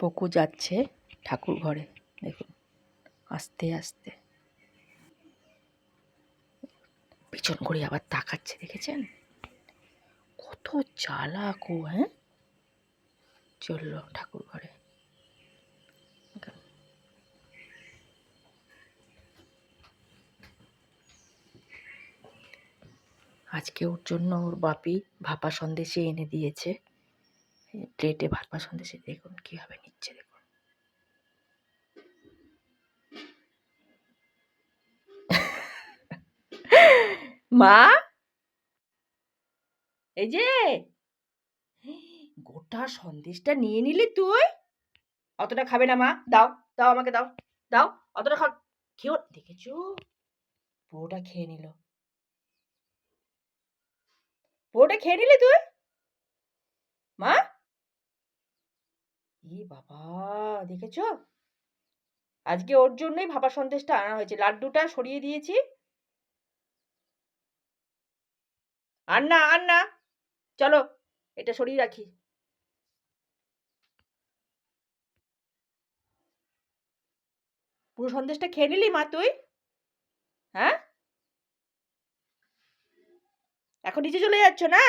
পকু যাচ্ছে ঠাকুর ঘরে, দেখুন আস্তে আস্তে পিছন করে আবার তাকাচ্ছে, দেখেছেন কত চালাক ও। হ্যাঁ, চললো ঠাকুর ঘরে। আজকে ওর জন্য ওর বাপি ভাপা সন্দেশে এনে দিয়েছে, প্লেটে ভাপা সন্দেশে, দেখুন কিভাবে নিচ্ছে, দেখুন। মা, এই যে গোটা সন্দেশটা নিয়ে নিলি তুই। অতটা খাবে না মা, দাও দাও আমাকে দাও, দাও অতটা খা। খেয়েও দেখেছো, পুরোটা খেয়ে নিল, পুরোটা খেয়ে নিলি তুই মা। ই বাবা, দেখেছো আজকে ওর জন্যই ভাপা সন্দেশটা আনা হয়েছে। লাড্ডুটা সরিয়ে দিয়েছি। আর না আর না, চলো এটা সরিয়ে রাখি। পুরো সন্দেশটা খেয়ে নিলি মা তুই? হ্যাঁ, এখন নিচে চলে যাচ্ছ না?